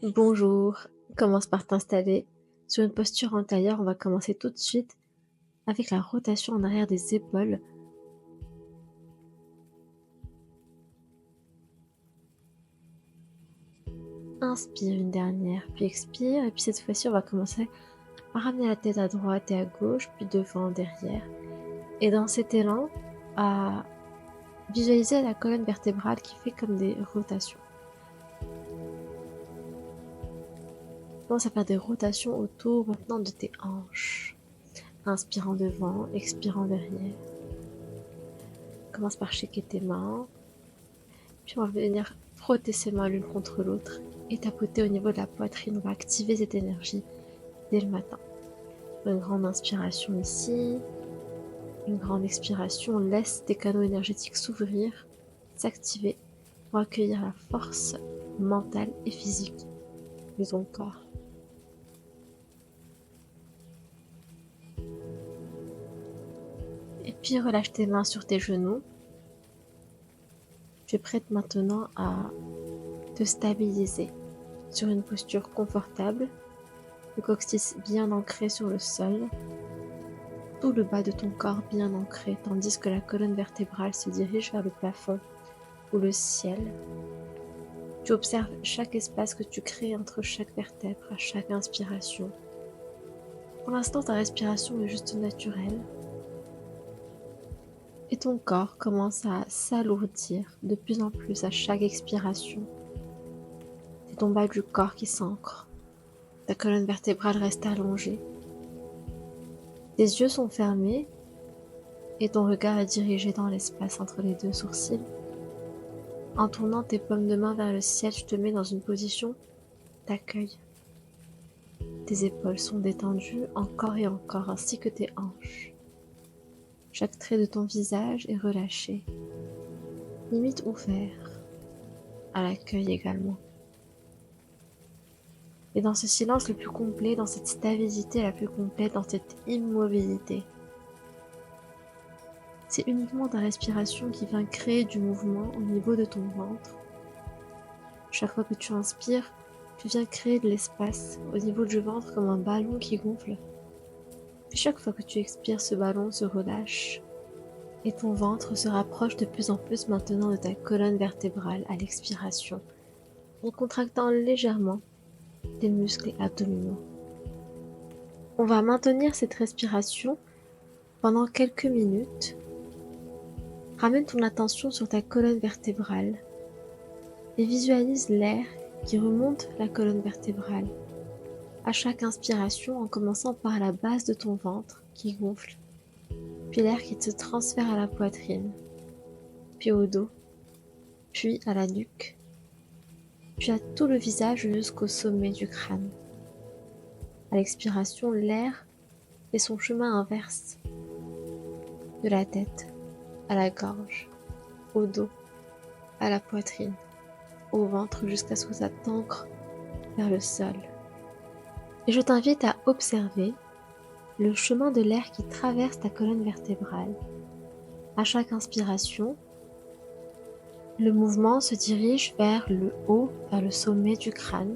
Bonjour, commence par t'installer sur une posture antérieure. On va commencer tout de suite avec la rotation en arrière des épaules. Inspire une dernière, puis expire. Et puis cette fois-ci, on va commencer à ramener la tête à droite et à gauche, puis devant, derrière. Et dans cet élan, à visualiser la colonne vertébrale qui fait comme des rotations. Commence à faire des rotations autour maintenant de tes hanches. Inspirant devant, expirant derrière. Commence par checker tes mains. Puis on va venir frotter ses mains l'une contre l'autre et tapoter au niveau de la poitrine. On va activer cette énergie dès le matin. Une grande inspiration ici, une grande expiration. Laisse tes canaux énergétiques s'ouvrir, s'activer pour accueillir la force mentale et physique de ton corps. Et puis relâche tes mains sur tes genoux. Tu es prête maintenant à te stabiliser sur une posture confortable, le coccyx bien ancré sur le sol, tout le bas de ton corps bien ancré, tandis que la colonne vertébrale se dirige vers le plafond ou le ciel. Tu observes chaque espace que tu crées entre chaque vertèbre à chaque inspiration. Pour l'instant, ta respiration est juste naturelle. Et ton corps commence à s'alourdir de plus en plus à chaque expiration. C'est ton bas du corps qui s'ancre. Ta colonne vertébrale reste allongée. Tes yeux sont fermés et ton regard est dirigé dans l'espace entre les deux sourcils. En tournant tes paumes de main vers le ciel, tu te mets dans une position d'accueil. Tes épaules sont détendues encore et encore, ainsi que tes hanches. Chaque trait de ton visage est relâché, limite ouvert, à l'accueil également. Et dans ce silence le plus complet, dans cette stabilité la plus complète, dans cette immobilité, c'est uniquement ta respiration qui vient créer du mouvement au niveau de ton ventre. Chaque fois que tu inspires, tu viens créer de l'espace au niveau du ventre comme un ballon qui gonfle. Puis chaque fois que tu expires, ce ballon se relâche et ton ventre se rapproche de plus en plus maintenant de ta colonne vertébrale à l'expiration, en contractant légèrement tes muscles abdominaux. On va maintenir cette respiration pendant quelques minutes. Ramène ton attention sur ta colonne vertébrale et visualise l'air qui remonte la colonne vertébrale à chaque inspiration, en commençant par la base de ton ventre qui gonfle, puis l'air qui se transfère à la poitrine, puis au dos, puis à la nuque, puis à tout le visage jusqu'au sommet du crâne. À l'expiration, l'air fait son chemin inverse, de la tête à la gorge, au dos, à la poitrine, au ventre, jusqu'à ce que ça t'ancre vers le sol. Et je t'invite à observer le chemin de l'air qui traverse ta colonne vertébrale. À chaque inspiration, le mouvement se dirige vers le haut, vers le sommet du crâne.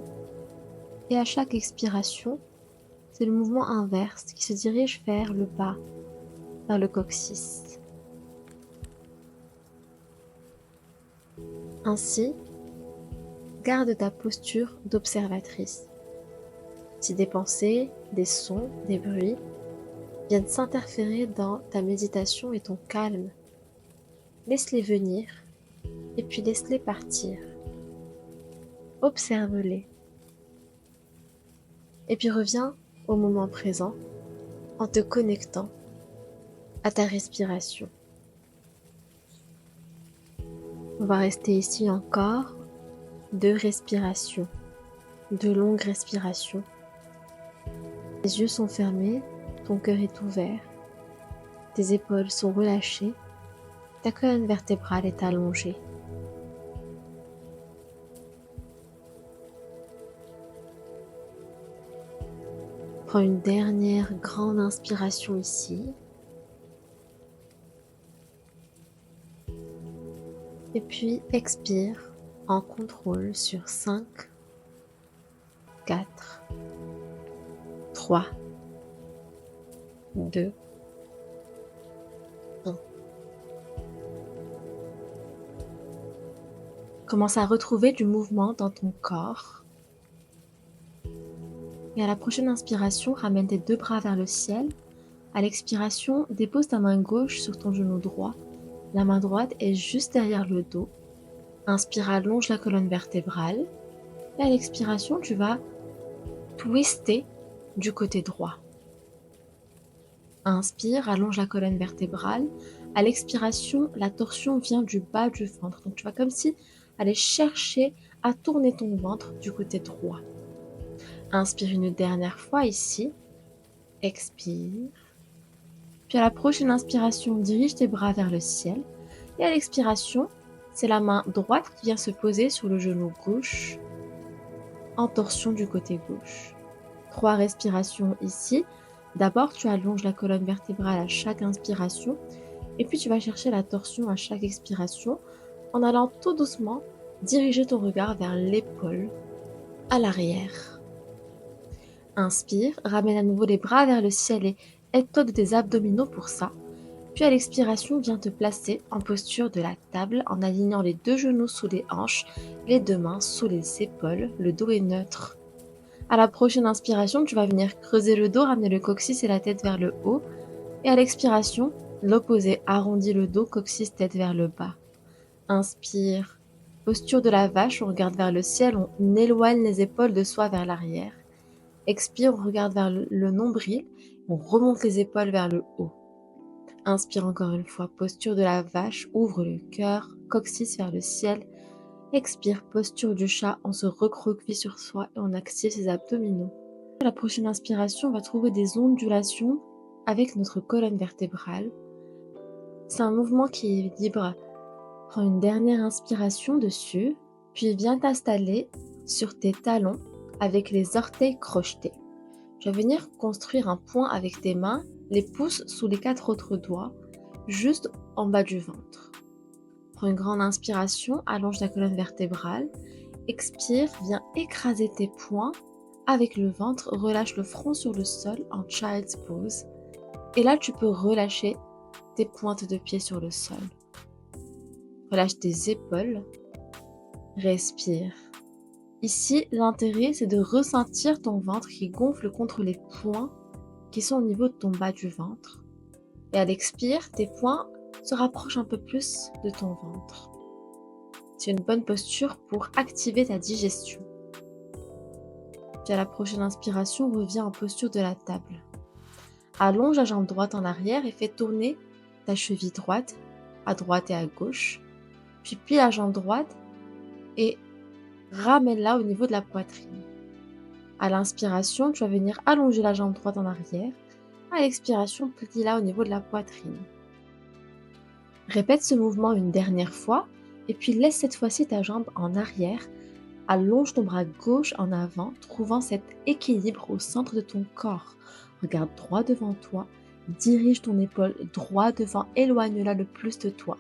Et à chaque expiration, c'est le mouvement inverse qui se dirige vers le bas, vers le coccyx. Ainsi, garde ta posture d'observatrice. Si des pensées, des sons, des bruits viennent s'interférer dans ta méditation et ton calme, laisse-les venir et puis laisse-les partir. Observe-les. Et puis reviens au moment présent en te connectant à ta respiration. On va rester ici encore 2 respirations, 2 longues respirations. Les yeux sont fermés, ton cœur est ouvert, tes épaules sont relâchées, ta colonne vertébrale est allongée. Prends une dernière grande inspiration ici. Et puis expire en contrôle sur 5, 4, 3, 2, 1. Commence à retrouver du mouvement dans ton corps. Et à la prochaine inspiration, ramène tes 2 bras vers le ciel. À l'expiration, dépose ta main gauche sur ton genou droit. La main droite est juste derrière le dos. Inspire, allonge la colonne vertébrale. Et à l'expiration, tu vas twister du côté droit. Inspire, allonge la colonne vertébrale. À l'expiration, la torsion vient du bas du ventre. Donc tu vas comme si aller chercher à tourner ton ventre du côté droit. Inspire une dernière fois ici. Expire. Puis à la prochaine inspiration, dirige tes bras vers le ciel. Et à l'expiration, c'est la main droite qui vient se poser sur le genou gauche, en torsion du côté gauche. 3 respirations ici. D'abord, tu allonges la colonne vertébrale à chaque inspiration. Et puis, tu vas chercher la torsion à chaque expiration en allant tout doucement diriger ton regard vers l'épaule, à l'arrière. Inspire, ramène à nouveau les bras vers le ciel et aide-toi de tes abdominaux pour ça. Puis à l'expiration, viens te placer en posture de la table en alignant les 2 genoux sous les hanches, les 2 mains sous les épaules, le dos est neutre. À la prochaine inspiration, tu vas venir creuser le dos, ramener le coccyx et la tête vers le haut. Et à l'expiration, l'opposé, arrondis le dos, coccyx, tête vers le bas. Inspire, posture de la vache, on regarde vers le ciel, on éloigne les épaules de soi vers l'arrière. Expire, on regarde vers le nombril, on remonte les épaules vers le haut. Inspire encore une fois, posture de la vache, ouvre le cœur, coccyx vers le ciel. Expire, posture du chat, on se recroqueville sur soi et on active ses abdominaux. À la prochaine inspiration, on va trouver des ondulations avec notre colonne vertébrale. C'est un mouvement qui est libre. Prends une dernière inspiration dessus, puis viens t'installer sur tes talons avec les orteils crochetés. Tu vas venir construire un point avec tes mains, les pouces sous les 4 autres doigts, juste en bas du ventre. Prends une grande inspiration, allonge la colonne vertébrale. Expire, viens écraser tes poings avec le ventre, relâche le front sur le sol en Child's Pose. Et là, tu peux relâcher tes pointes de pied sur le sol. Relâche tes épaules. Respire. Ici, l'intérêt, c'est de ressentir ton ventre qui gonfle contre les points qui sont au niveau de ton bas du ventre. Et à l'expire, tes poings se rapprochent un peu plus de ton ventre. C'est une bonne posture pour activer ta digestion. Puis à la prochaine inspiration, reviens en posture de la table. Allonge la jambe droite en arrière et fais tourner ta cheville droite à droite et à gauche. Puis plie la jambe droite et ramène-la au niveau de la poitrine. À l'inspiration, tu vas venir allonger la jambe droite en arrière. À l'expiration, plie-la au niveau de la poitrine. Répète ce mouvement une dernière fois et puis laisse cette fois-ci ta jambe en arrière. Allonge ton bras gauche en avant, trouvant cet équilibre au centre de ton corps. Regarde droit devant toi, dirige ton épaule droit devant, éloigne-la le plus de toi.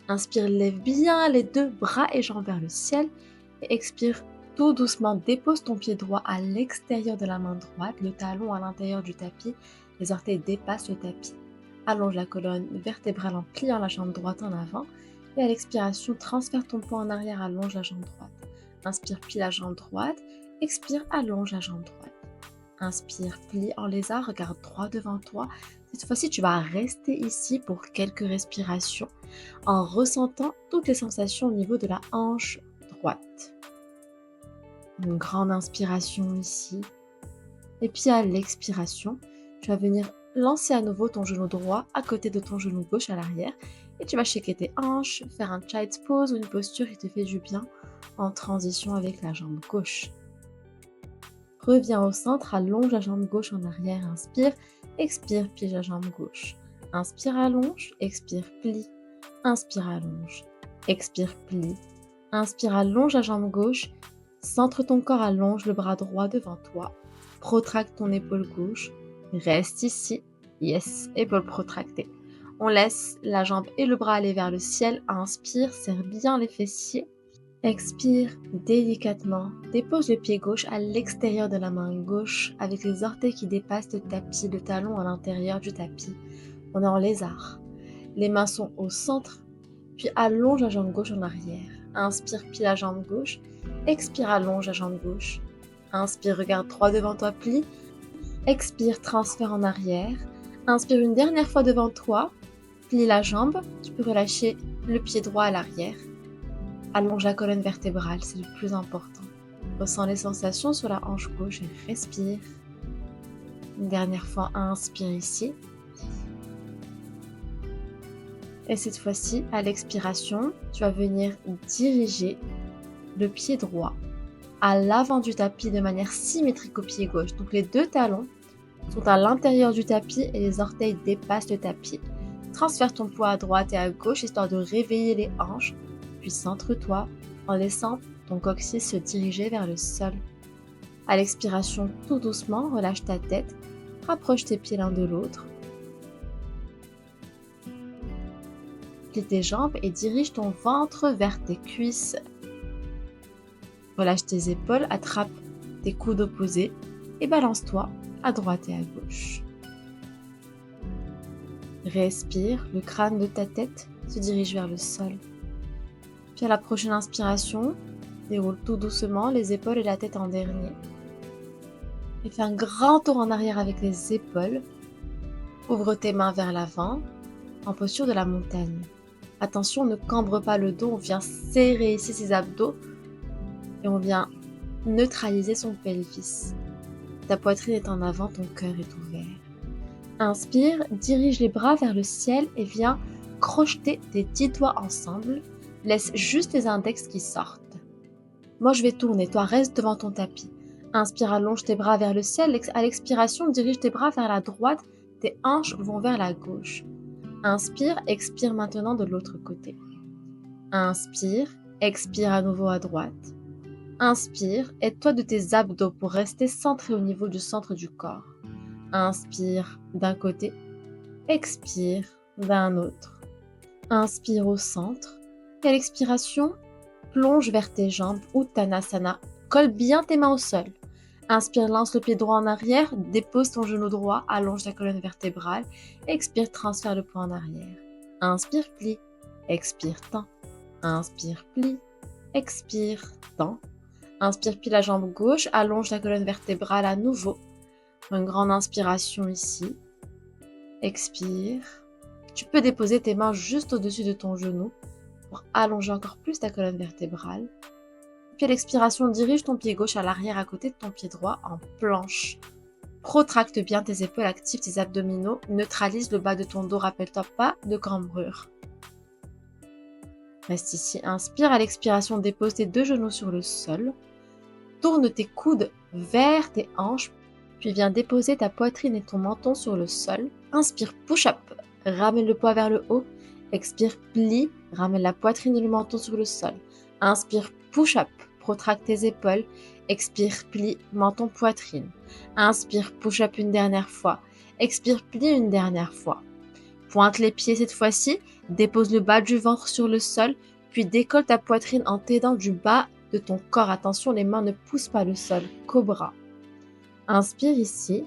Inspire, lève bien les 2 bras et jambes vers le ciel et expire tout doucement. Dépose ton pied droit à l'extérieur de la main droite, le talon à l'intérieur du tapis, les orteils dépassent le tapis. Allonge la colonne vertébrale en pliant la jambe droite en avant et à l'expiration, transfère ton poids en arrière, allonge la jambe droite. Inspire, plie la jambe droite. Expire, allonge la jambe droite. Inspire, plie en lézard, regarde droit devant toi. Cette fois-ci, tu vas rester ici pour quelques respirations en ressentant toutes les sensations au niveau de la hanche droite. Une grande inspiration ici. Et puis à l'expiration, tu vas venir lancer à nouveau ton genou droit à côté de ton genou gauche à l'arrière. Et tu vas shaker tes hanches, faire un child's pose ou une posture qui te fait du bien en transition avec la jambe gauche. Reviens au centre, allonge la jambe gauche en arrière, inspire, expire, plie la jambe gauche. Inspire, allonge, expire, plie. Inspire, allonge, expire, plie. Inspire, allonge la jambe gauche, centre ton corps, allonge le bras droit devant toi. Protracte ton épaule gauche, reste ici, yes, épaule protractée. On laisse la jambe et le bras aller vers le ciel, inspire, serre bien les fessiers. Expire délicatement. Dépose le pied gauche à l'extérieur de la main gauche avec les orteils qui dépassent le tapis, le talon à l'intérieur du tapis. On est en lézard. Les mains sont au centre, puis allonge la jambe gauche en arrière. Inspire, plie la jambe gauche. Expire, allonge la jambe gauche. Inspire, regarde droit devant toi, plie. Expire, transfert en arrière. Inspire une dernière fois devant toi. Plie la jambe. Tu peux relâcher le pied droit à l'arrière. Allonge la colonne vertébrale, c'est le plus important. Ressens les sensations sur la hanche gauche et respire. Une dernière fois, inspire ici. Et cette fois-ci, à l'expiration, tu vas venir diriger le pied droit à l'avant du tapis de manière symétrique au pied gauche. Donc les deux talons sont à l'intérieur du tapis et les orteils dépassent le tapis. Transfère ton poids à droite et à gauche histoire de réveiller les hanches, puis centre-toi en laissant ton coccyx se diriger vers le sol. À l'expiration, tout doucement, relâche ta tête, rapproche tes pieds l'un de l'autre. Plie tes jambes et dirige ton ventre vers tes cuisses. Relâche tes épaules, attrape tes coudes opposés et balance-toi à droite et à gauche. Respire, le crâne de ta tête se dirige vers le sol. Puis à la prochaine inspiration, déroule tout doucement les épaules et la tête en dernier. Et fais un grand tour en arrière avec les épaules. Ouvre tes mains vers l'avant en posture de la montagne. Attention, ne cambre pas le dos, on vient serrer ici ses abdos et on vient neutraliser son pelvis. Ta poitrine est en avant, ton cœur est ouvert. Inspire, dirige les bras vers le ciel et viens crocheter tes 10 doigts ensemble. Laisse juste les index qui sortent. Moi, je vais tourner, toi reste devant ton tapis. Inspire, allonge tes bras vers le ciel. À l'expiration, dirige tes bras vers la droite. Tes hanches vont vers la gauche. Inspire, expire maintenant de l'autre côté. Inspire, expire à nouveau à droite. Inspire, aide-toi de tes abdos pour rester centré au niveau du centre du corps. Inspire d'un côté, expire d'un autre. Inspire au centre et à l'expiration, plonge vers tes jambes, Uttanasana. Colle bien tes mains au sol. Inspire, lance le pied droit en arrière, dépose ton genou droit, allonge la colonne vertébrale. Expire, transfère le poids en arrière. Inspire, plie. Expire, tend. Inspire, plie. Expire, tend. Inspire, plie la jambe gauche, allonge la colonne vertébrale à nouveau. Une grande inspiration ici. Expire. Tu peux déposer tes mains juste au-dessus de ton genou pour allonger encore plus ta colonne vertébrale. Puis à l'expiration, dirige ton pied gauche à l'arrière à côté de ton pied droit en planche. Protracte bien tes épaules, active tes abdominaux, neutralise le bas de ton dos, rappelle-toi pas de cambrure. Reste ici, inspire, à l'expiration, dépose tes deux genoux sur le sol. Tourne tes coudes vers tes hanches, puis viens déposer ta poitrine et ton menton sur le sol. Inspire, push-up, ramène le poids vers le haut. Expire, plie, ramène la poitrine et le menton sur le sol. Inspire, push-up, protracte tes épaules. Expire, plie, menton, poitrine. Inspire, push-up une dernière fois. Expire, plie une dernière fois. Pointe les pieds cette fois-ci, dépose le bas du ventre sur le sol, puis décolle ta poitrine en t'aidant du bas de ton corps. Attention, les mains ne poussent pas le sol. Cobra. Inspire ici.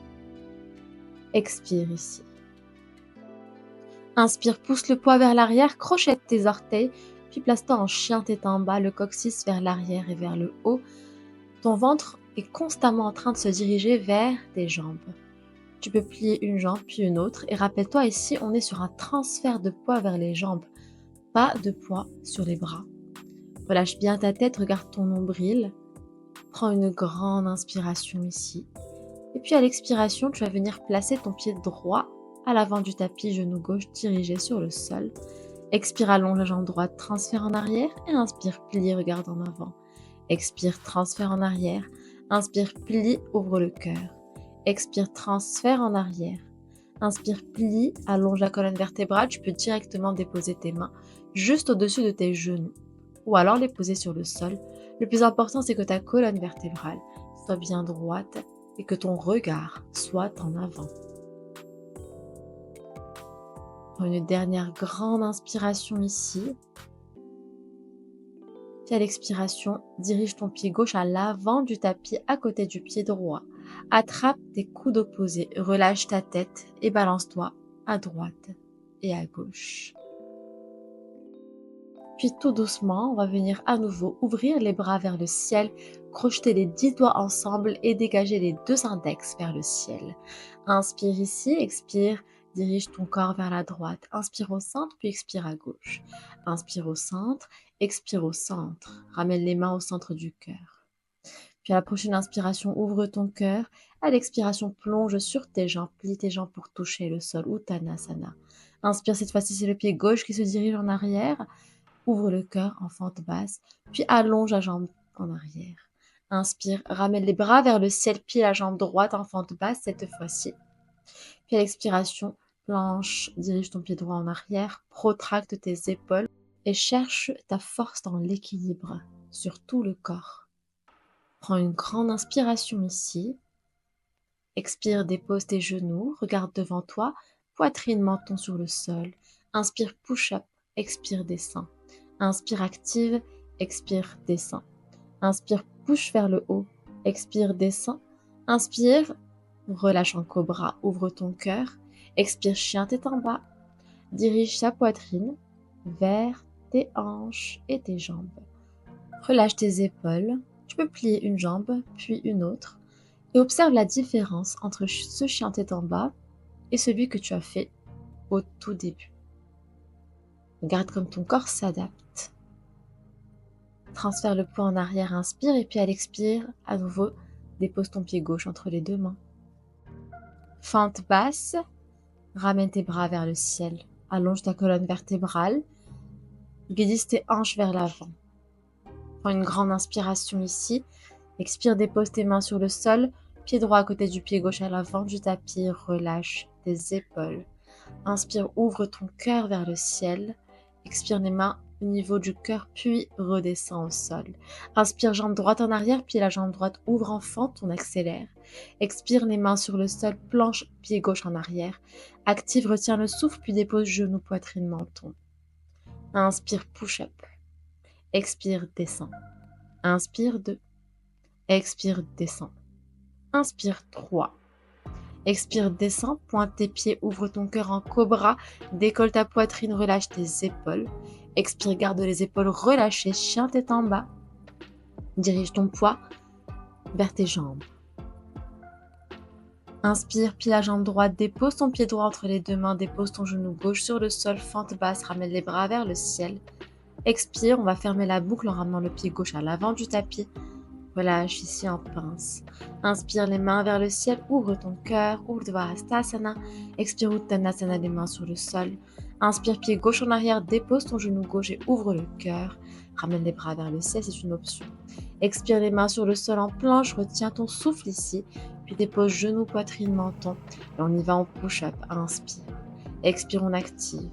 Expire ici. Inspire, pousse le poids vers l'arrière, crochette tes orteils, puis place-toi en chien tête en bas, le coccyx vers l'arrière et vers le haut. Ton ventre est constamment en train de se diriger vers tes jambes. Tu peux plier une jambe puis une autre et rappelle-toi ici, on est sur un transfert de poids vers les jambes, pas de poids sur les bras. Relâche bien ta tête, regarde ton nombril. Prends une grande inspiration ici. Et puis à l'expiration, tu vas venir placer ton pied droit à l'avant du tapis, genou gauche dirigé sur le sol. Expire, allonge la jambe droite, transfère en arrière et inspire, plie, regarde en avant. Expire, transfère en arrière. Inspire, plie, ouvre le cœur. Expire, transfère en arrière. Inspire, plie, allonge la colonne vertébrale. Tu peux directement déposer tes mains juste au-dessus de tes genoux ou alors les poser sur le sol. Le plus important, c'est que ta colonne vertébrale soit bien droite et que ton regard soit en avant. Prends une dernière grande inspiration ici. Puis à l'expiration, dirige ton pied gauche à l'avant du tapis à côté du pied droit. Attrape tes coudes opposés, relâche ta tête et balance-toi à droite et à gauche. Puis tout doucement, on va venir à nouveau ouvrir les bras vers le ciel, crocheter les 10 doigts ensemble et dégager les 2 index vers le ciel. Inspire ici, expire, dirige ton corps vers la droite. Inspire au centre, puis expire à gauche. Inspire au centre, expire au centre. Ramène les mains au centre du cœur. Puis à la prochaine inspiration, ouvre ton cœur. À l'expiration, plonge sur tes jambes, plie tes jambes pour toucher le sol, Uttanasana. Inspire, cette fois-ci, c'est le pied gauche qui se dirige en arrière. Ouvre le cœur en fente basse, puis allonge la jambe en arrière. Inspire, ramène les bras vers le ciel, plie la jambe droite en fente basse cette fois-ci. Puis à l'expiration, planche, dirige ton pied droit en arrière, protracte tes épaules et cherche ta force dans l'équilibre sur tout le corps. Prends une grande inspiration ici. Expire, dépose tes genoux, regarde devant toi, poitrine, menton sur le sol. Inspire, push-up, expire, descend. Inspire, active, expire, descend. Inspire, push vers le haut, expire, descend. Inspire, relâche en cobra, ouvre ton cœur. Expire, chien tête en bas. Dirige sa poitrine vers tes hanches et tes jambes. Relâche tes épaules. Tu peux plier une jambe, puis une autre. Et observe la différence entre ce chien tête en bas et celui que tu as fait au tout début. Regarde comme ton corps s'adapte. Transfère le poids en arrière, inspire, et puis à l'expire, à nouveau, dépose ton pied gauche entre les 2 mains. Fente basse, ramène tes bras vers le ciel. Allonge ta colonne vertébrale, glisse tes hanches vers l'avant. Prends une grande inspiration ici. Expire, dépose tes mains sur le sol, pied droit à côté du pied gauche à l'avant du tapis, relâche tes épaules. Inspire, ouvre ton cœur vers le ciel. Expire, les mains au niveau du cœur, puis redescends au sol. Inspire, jambe droite en arrière, puis la jambe droite ouvre en fente, on accélère. Expire, les mains sur le sol, planche, pied gauche en arrière. Active, retiens le souffle, puis dépose genou, poitrine, menton. Inspire, push-up. Expire, descend. Inspire, 2. Expire, descend. Inspire, 3. Expire, descend, pointe tes pieds, ouvre ton cœur en cobra, décolle ta poitrine, relâche tes épaules. Expire, garde les épaules relâchées, chien tête en bas. Dirige ton poids vers tes jambes. Inspire, plie la jambe droite, dépose ton pied droit entre les 2 mains, dépose ton genou gauche sur le sol, fente basse, ramène les bras vers le ciel. Expire, on va fermer la boucle en ramenant le pied gauche à l'avant du tapis. Relâche ici en pince. Inspire, les mains vers le ciel, ouvre ton cœur, Urdhva Hastasana. Expire, Uttanasana, les mains sur le sol. Inspire, pied gauche en arrière, dépose ton genou gauche et ouvre le cœur. Ramène les bras vers le ciel, c'est une option. Expire, les mains sur le sol en planche, retiens ton souffle ici, puis dépose genou, poitrine, menton. Et on y va en push-up. Inspire. Expire, on active.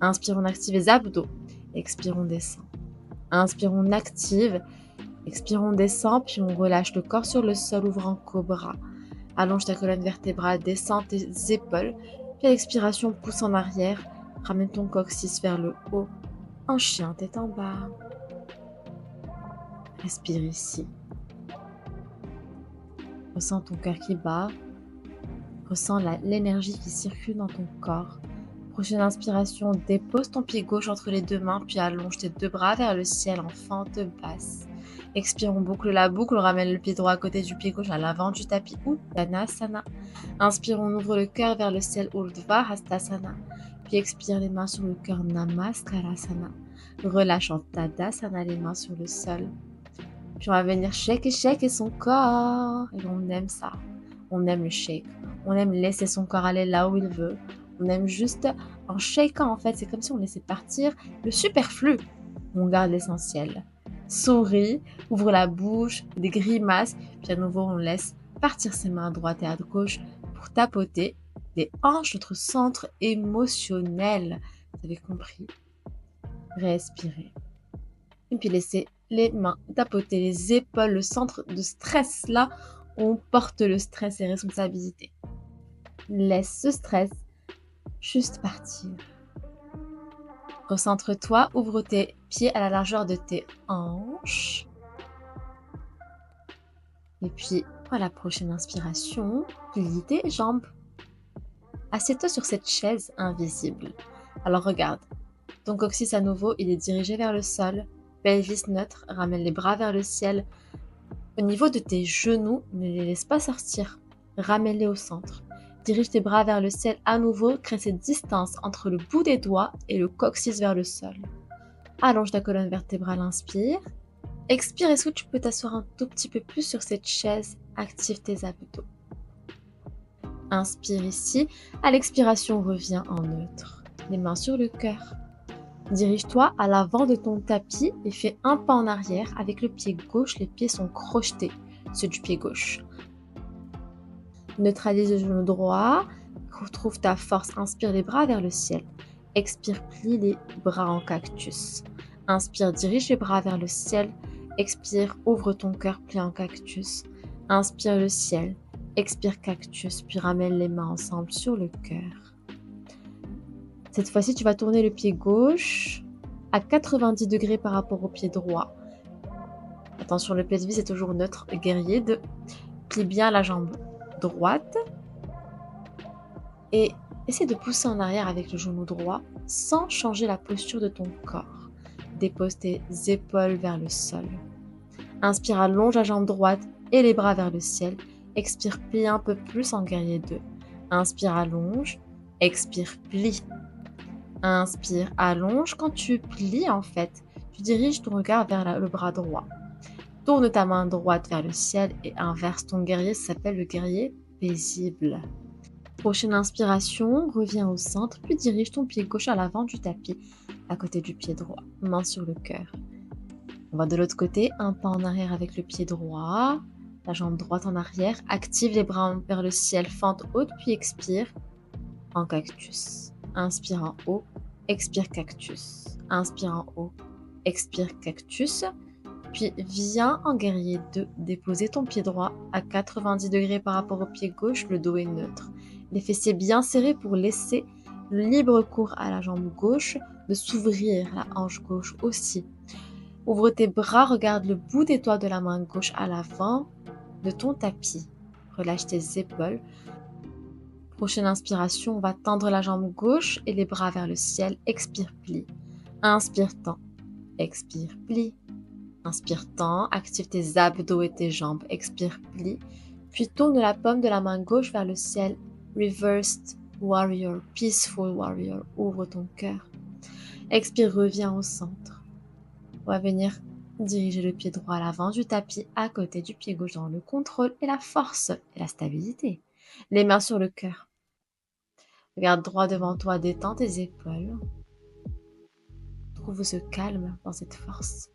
Inspire, on active les abdos. Expire, on descend. Inspire, on active. Expire, on descend, puis on relâche le corps sur le sol, ouvre en cobra. Allonge ta colonne vertébrale, descends tes épaules. Puis à l'expiration, pousse en arrière. Ramène ton coccyx vers le haut. En chien, tête en bas. Respire ici. Ressens ton cœur qui bat. Ressens l'énergie qui circule dans ton corps. Prochaine inspiration, dépose ton pied gauche entre les 2 mains, puis allonge tes 2 bras vers le ciel en fente basse. Expire, on boucle la boucle, on ramène le pied droit à côté du pied gauche à l'avant du tapis, Uttanasana. Inspire, on ouvre le cœur vers le ciel, Urdhva Hastasana. Puis expire, les mains sur le cœur, Namaskarasana. Relâche en Tadasana, les mains sur le sol. Puis on va venir shake et son corps. Et on aime ça. On aime le shake. On aime laisser son corps aller là où il veut. On aime juste, en shakant en fait, c'est comme si on laissait partir le superflu. On garde l'essentiel. Souris, ouvre la bouche, des grimaces, puis à nouveau on laisse partir ses mains à droite et à gauche pour tapoter les hanches, notre centre émotionnel. Vous avez compris? Respirez. Et puis laissez les mains tapoter les épaules, le centre de stress là où on porte le stress et responsabilité. Laisse ce stress juste partir. Recentre-toi, ouvre tes pieds à la largeur de tes hanches. Et puis, pour la prochaine inspiration, plie tes jambes. Assieds-toi sur cette chaise invisible. Alors regarde, ton coccyx à nouveau, il est dirigé vers le sol. Pelvis neutre, ramène les bras vers le ciel. Au niveau de tes genoux, ne les laisse pas sortir. Ramène-les au centre. Dirige tes bras vers le ciel à nouveau, crée cette distance entre le bout des doigts et le coccyx vers le sol. Allonge ta colonne vertébrale, inspire. Expire, est-ce que tu peux t'asseoir un tout petit peu plus sur cette chaise? Active tes abdos. Inspire ici. À l'expiration, reviens en neutre. Les mains sur le cœur. Dirige-toi à l'avant de ton tapis et fais un pas en arrière. Avec le pied gauche, les pieds sont crochetés, ceux du pied gauche. Neutralise le genou droit. Retrouve ta force. Inspire les bras vers le ciel. Expire, plie les bras en cactus. Inspire, dirige les bras vers le ciel. Expire, ouvre ton cœur, plie en cactus. Inspire le ciel. Expire cactus, puis ramène les mains ensemble sur le cœur. Cette fois-ci, tu vas tourner le pied gauche à 90 degrés par rapport au pied droit. Attention, le pelvis est toujours neutre. Guerrier 2. Plie bien la jambe droite. Et essaie de pousser en arrière avec le genou droit sans changer la posture de ton corps. Dépose tes épaules vers le sol. Inspire, allonge la jambe droite et les bras vers le ciel. Expire, plie un peu plus en guerrier 2. Inspire, allonge. Expire, plie. Inspire, allonge. Quand tu plies, en fait, tu diriges ton regard vers le bras droit. Tourne ta main droite vers le ciel et inverse ton guerrier. Ça s'appelle le guerrier paisible. Prochaine inspiration, reviens au centre, puis dirige ton pied gauche à l'avant du tapis, à côté du pied droit, main sur le cœur. On va de l'autre côté, un pas en arrière avec le pied droit, la jambe droite en arrière, active les bras vers le ciel, fente haute, puis expire en cactus. Inspire en haut, expire cactus. Inspire en haut, expire cactus. Puis viens en guerrier 2, déposer ton pied droit à 90 degrés par rapport au pied gauche, le dos est neutre. Les fessiers bien serrés pour laisser le libre cours à la jambe gauche de s'ouvrir, la hanche gauche aussi. Ouvre tes bras, regarde le bout des doigts de la main gauche à l'avant de ton tapis. Relâche tes épaules. Prochaine inspiration, on va tendre la jambe gauche et les bras vers le ciel. Expire, plie. Inspire, tends. Expire, plie. Inspire, tends. Active tes abdos et tes jambes. Expire, plie. Puis tourne la paume de la main gauche vers le ciel. Reversed warrior, peaceful warrior. Ouvre ton cœur. Expire, reviens au centre. On va venir diriger le pied droit à l'avant du tapis, à côté du pied gauche dans le contrôle et la force et la stabilité. Les mains sur le cœur. Regarde droit devant toi, détends tes épaules. Trouve ce calme dans cette force.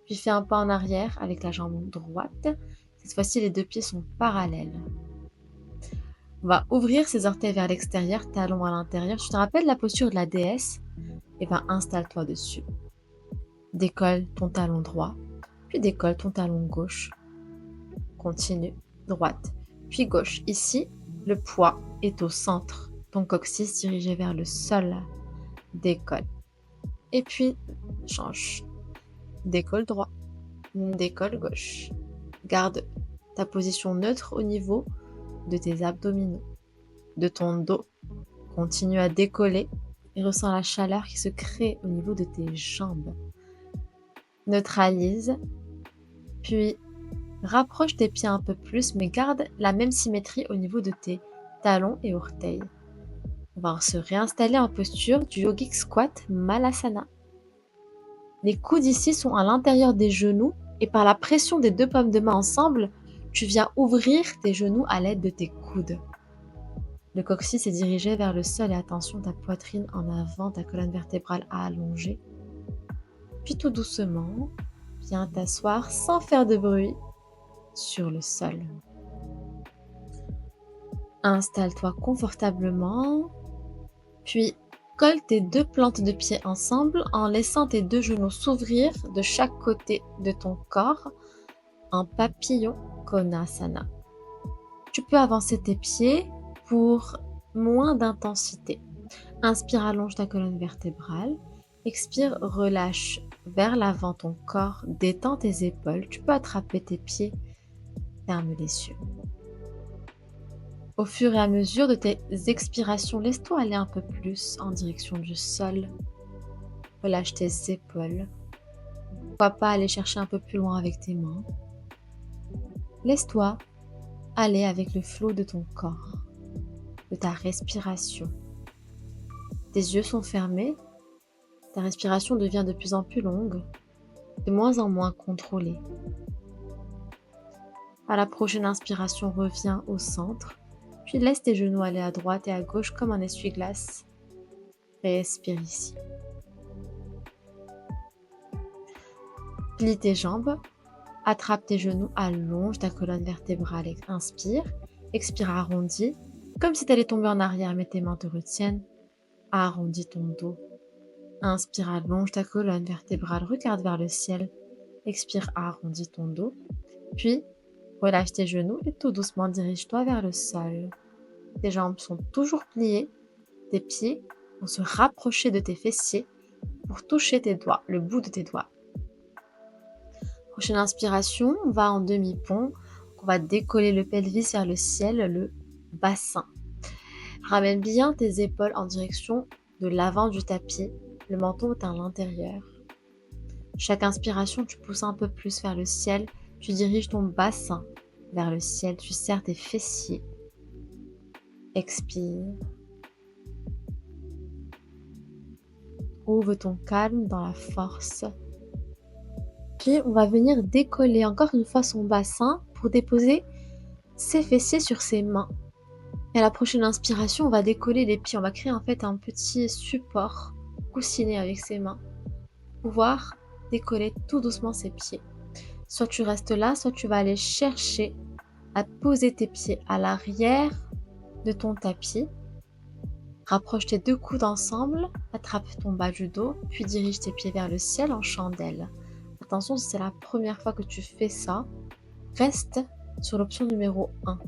Puis fais un pas en arrière avec la jambe droite. Cette fois-ci, les deux pieds sont parallèles. On va ouvrir ses orteils vers l'extérieur, talons à l'intérieur. Tu te rappelles la posture de la déesse? Et bien, installe-toi dessus. Décolle ton talon droit, puis décolle ton talon gauche. Continue, droite, puis gauche. Ici, le poids est au centre. Ton coccyx dirigé vers le sol. Décolle. Et puis, change. Décolle droit, décolle gauche. Garde ta position neutre au niveau de tes abdominaux, de ton dos. Continue à décoller et ressens la chaleur qui se crée au niveau de tes jambes. Neutralise, puis rapproche tes pieds un peu plus, mais garde la même symétrie au niveau de tes talons et orteils. On va se réinstaller en posture du yogic squat Malasana. Les coudes ici sont à l'intérieur des genoux et par la pression des deux paumes de main ensemble, tu viens ouvrir tes genoux à l'aide de tes coudes. Le coccyx est dirigé vers le sol et attention, ta poitrine en avant, ta colonne vertébrale à allonger. Puis tout doucement, viens t'asseoir sans faire de bruit sur le sol. Installe-toi confortablement, puis colle tes deux plantes de pied ensemble en laissant tes deux genoux s'ouvrir de chaque côté de ton corps en papillon Konasana. Tu peux avancer tes pieds pour moins d'intensité. Inspire, allonge ta colonne vertébrale. Expire, relâche vers l'avant ton corps, détends tes épaules, tu peux attraper tes pieds, ferme les yeux. Au fur et à mesure de tes expirations, laisse-toi aller un peu plus en direction du sol. Relâche tes épaules. Pourquoi pas aller chercher un peu plus loin avec tes mains. Laisse-toi aller avec le flot de ton corps, de ta respiration. Tes yeux sont fermés, ta respiration devient de plus en plus longue, de moins en moins contrôlée. À la prochaine inspiration, reviens au centre, puis laisse tes genoux aller à droite et à gauche comme un essuie-glace. Respire ici. Plie tes jambes, attrape tes genoux, allonge ta colonne vertébrale. Inspire, expire, arrondis, comme si tu allais tomber en arrière, mais tes mains te retiennent. Arrondis ton dos. Inspire, allonge ta colonne vertébrale, regarde vers le ciel. Expire, arrondis ton dos. Puis, relâche tes genoux et tout doucement dirige-toi vers le sol. Tes jambes sont toujours pliées. Tes pieds vont se rapprocher de tes fessiers pour toucher tes doigts, le bout de tes doigts. Prochaine inspiration, on va en demi-pont. On va décoller le pelvis vers le ciel, le bassin. Ramène bien tes épaules en direction de l'avant du tapis. Le menton est à l'intérieur. Chaque inspiration, tu pousses un peu plus vers le ciel. Tu diriges ton bassin vers le ciel. Tu serres tes fessiers. Expire. Trouve ton calme dans la force. Puis, on va venir décoller encore une fois son bassin pour déposer ses fessiers sur ses mains. Et à la prochaine inspiration, on va décoller les pieds. On va créer en fait un petit support coussiné avec ses mains. Pouvoir décoller tout doucement ses pieds. Soit tu restes là, soit tu vas aller chercher à poser tes pieds à l'arrière de ton tapis. Rapproche tes deux coudes ensemble, attrape ton bas du dos, puis dirige tes pieds vers le ciel en chandelle. Attention, si c'est la première fois que tu fais ça, reste sur l'option numéro 1.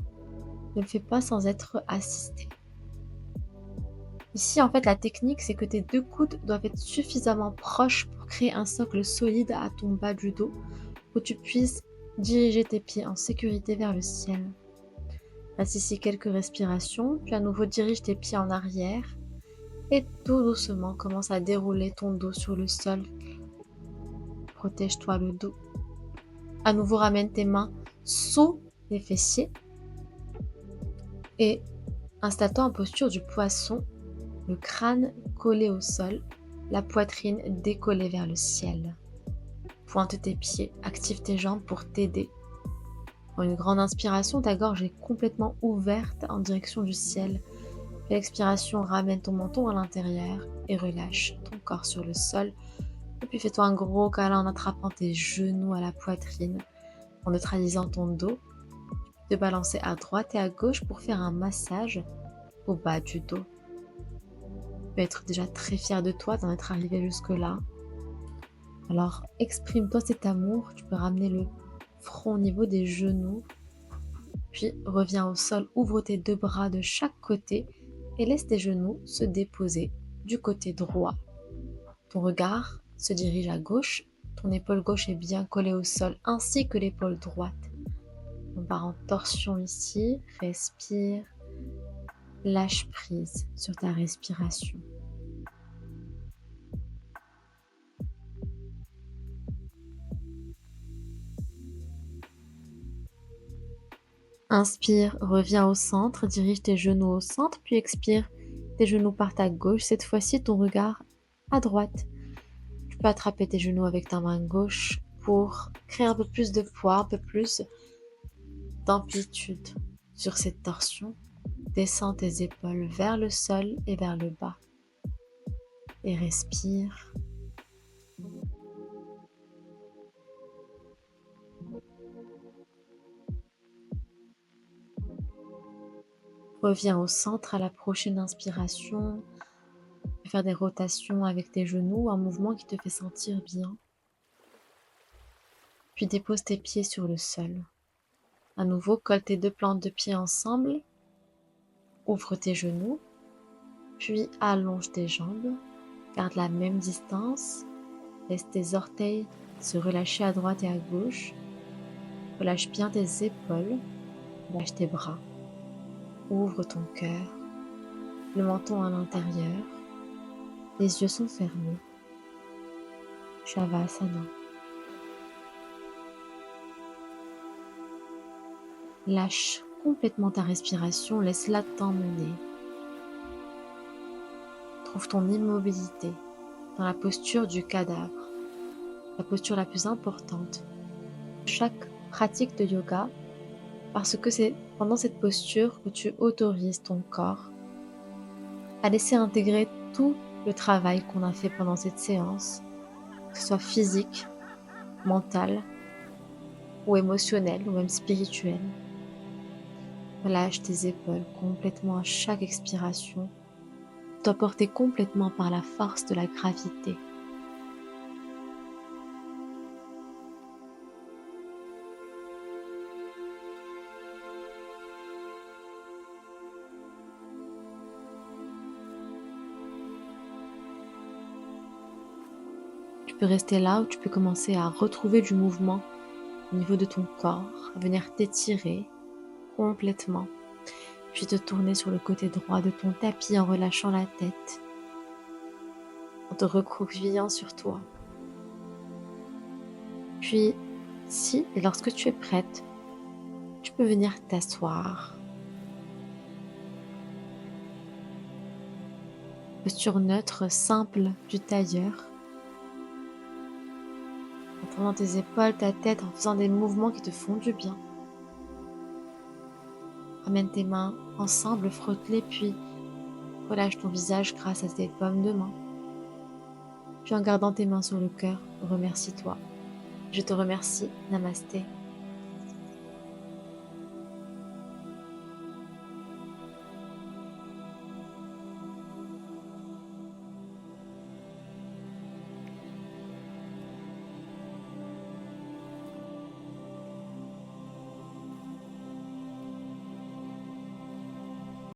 Ne le fais pas sans être assisté. Ici, en fait, la technique, c'est que tes deux coudes doivent être suffisamment proches pour créer un socle solide à ton bas du dos, où tu puisses diriger tes pieds en sécurité vers le ciel. Reste ici quelques respirations, puis à nouveau dirige tes pieds en arrière, et tout doucement commence à dérouler ton dos sur le sol. Protège-toi le dos. À nouveau, ramène tes mains sous les fessiers et installe-toi en posture du poisson, le crâne collé au sol, la poitrine décollée vers le ciel. Pointe tes pieds, active tes jambes pour t'aider. Pour une grande inspiration, ta gorge est complètement ouverte en direction du ciel. Puis l'expiration, ramène ton menton à l'intérieur et relâche ton corps sur le sol. Et puis fais-toi un gros câlin en attrapant tes genoux à la poitrine, en neutralisant ton dos. Te balancer à droite et à gauche pour faire un massage au bas du dos. Tu peux être déjà très fier de toi d'en être arrivé jusque-là. Alors exprime-toi cet amour, tu peux ramener le front au niveau des genoux, puis reviens au sol, ouvre tes deux bras de chaque côté et laisse tes genoux se déposer du côté droit. Ton regard se dirige à gauche, ton épaule gauche est bien collée au sol ainsi que l'épaule droite. On part en torsion ici, respire, lâche prise sur ta respiration. Inspire, reviens au centre, dirige tes genoux au centre, puis expire, tes genoux partent à gauche, cette fois-ci ton regard à droite. Tu peux attraper tes genoux avec ta main gauche pour créer un peu plus de poids, un peu plus d'amplitude sur cette torsion. Descends tes épaules vers le sol et vers le bas. Et respire. Reviens au centre à la prochaine inspiration. Faire des rotations avec tes genoux, un mouvement qui te fait sentir bien. Puis dépose tes pieds sur le sol. À nouveau, colle tes deux plantes de pied ensemble. Ouvre tes genoux. Puis allonge tes jambes. Garde la même distance. Laisse tes orteils se relâcher à droite et à gauche. Relâche bien tes épaules. Lâche tes bras. Ouvre ton cœur. Le menton à l'intérieur. Les yeux sont fermés. Shavasana. Lâche complètement ta respiration. Laisse-la t'emmener. Trouve ton immobilité dans la posture du cadavre, la posture la plus importante. Chaque pratique de yoga, parce que c'est pendant cette posture que tu autorises ton corps à laisser intégrer tout le travail qu'on a fait pendant cette séance, que ce soit physique, mental, ou émotionnel, ou même spirituel. Relâche tes épaules complètement à chaque expiration, toi porté complètement par la force de la gravité. Tu peux rester là ou tu peux commencer à retrouver du mouvement au niveau de ton corps, à venir t'étirer complètement, puis te tourner sur le côté droit de ton tapis en relâchant la tête, en te recroquevillant sur toi. Puis, si et lorsque tu es prête, tu peux venir t'asseoir. Posture neutre, simple du tailleur. En tournant tes épaules, ta tête, en faisant des mouvements qui te font du bien. Ramène tes mains ensemble, frotte-les, puis relâche ton visage grâce à tes paumes de main. Puis en gardant tes mains sur le cœur, remercie-toi. Je te remercie. Namasté.